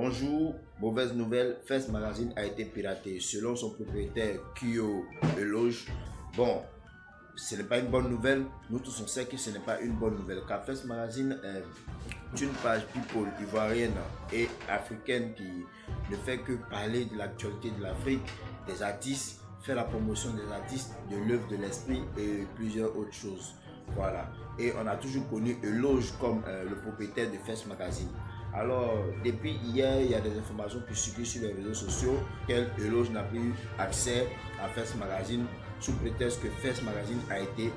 Bonjour, mauvaise nouvelle, Fest Magazine a été piraté selon son propriétaire Kyo Eloge. Bon, ce n'est pas une bonne nouvelle, nous tous on sait que ce n'est pas une bonne nouvelle car Fest Magazine est une page people ivoirienne et africaine qui ne fait que parler de l'actualité de l'Afrique, des artistes, faire la promotion des artistes, de l'œuvre de l'esprit et plusieurs autres choses. Voilà, et on a toujours connu Eloge comme le propriétaire de Fest Magazine. Alors, depuis hier, il y a des informations qui circulent sur les réseaux sociaux qu'elle Eloge n'a plus accès à Fest Magazine sous prétexte que Fest Magazine a été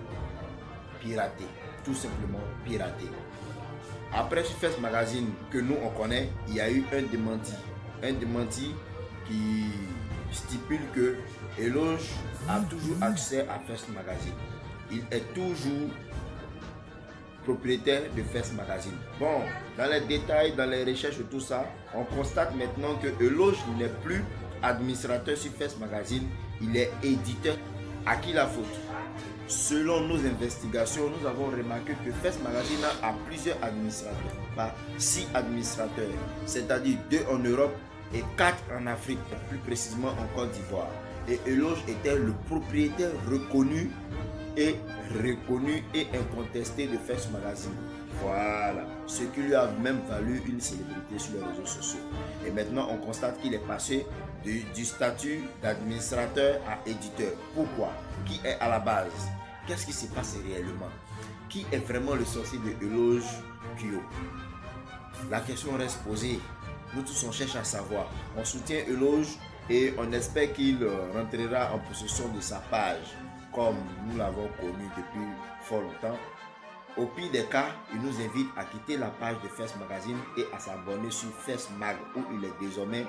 piraté, tout simplement piraté. Après ce Fest Magazine que nous on connaît, il y a eu un démenti qui stipule que Eloge a toujours accès à Fest Magazine. Il est toujours propriétaire de Fest Magazine. Bon, dans les détails, dans les recherches et tout ça, on constate maintenant que Eloge n'est plus administrateur sur Fest Magazine, il est éditeur. À qui la faute? Selon nos investigations, nous avons remarqué que Fest Magazine a plusieurs administrateurs, pas 6 administrateurs, c'est-à-dire 2 en Europe et 4 en Afrique, plus précisément en Côte d'Ivoire. Et Eloge était le propriétaire reconnu et incontesté de Fest Magazine. Voilà, ce qui lui a même valu une célébrité sur les réseaux sociaux. Et maintenant, on constate qu'il est passé du statut d'administrateur à éditeur. Pourquoi? Qui est à la base? Qu'est-ce qui s'est passé réellement? Qui est vraiment le sorcier de Eloge Kyo? La question reste posée. Nous tous on cherche à savoir. On soutient Eloge et on espère qu'il rentrera en possession de sa page comme nous l'avons connu depuis fort longtemps. Au pire des cas, il nous invite à quitter la page de Fest Magazine et à s'abonner sur Fest Mag où il est désormais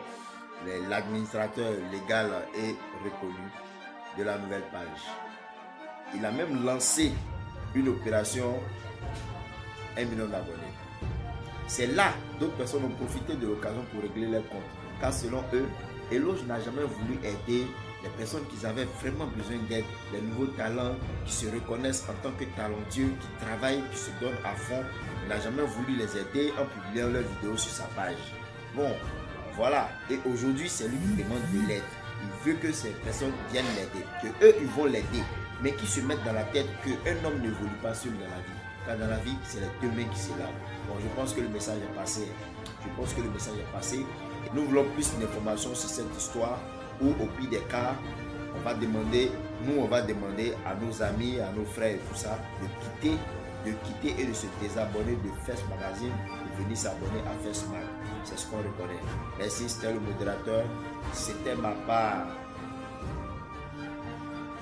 l'administrateur légal et reconnu de la nouvelle page. Il a même lancé une opération 1 million d'abonnés. C'est là d'autres personnes ont profité de l'occasion pour régler leurs comptes. Car selon eux, Eloge n'a jamais voulu aider les personnes qui avaient vraiment besoin d'aide, les nouveaux talents qui se reconnaissent en tant que talentueux, qui travaillent, qui se donnent à fond. Il n'a jamais voulu les aider en publiant leurs vidéos sur sa page. Bon, voilà. Et aujourd'hui, c'est lui qui demande de l'aide. Il veut que ces personnes viennent l'aider, que eux, ils vont l'aider, mais qui se mettent dans la tête qu'un homme ne évolue pas seul dans la vie. Car dans la vie, c'est les deux mains qui s'élavent. Bon, je pense que le message est passé. Nous voulons plus d'informations sur cette histoire où au pire des cas, on va demander à nos amis, à nos frères et tout ça, de quitter et de se désabonner de Fest Magazine, de venir s'abonner à Fest Mag. C'est ce qu'on reconnaît. Merci, c'était le modérateur. C'était ma part.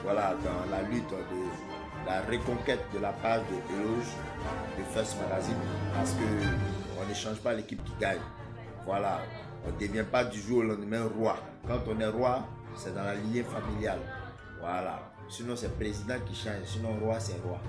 Voilà, dans la lutte de la reconquête de la page de Eloge de Fest Magazine, parce qu'on ne change pas l'équipe qui gagne. Voilà, on ne devient pas du jour au lendemain roi. Quand on est roi, c'est dans la lignée familiale. Voilà, sinon c'est président qui change, sinon roi c'est roi.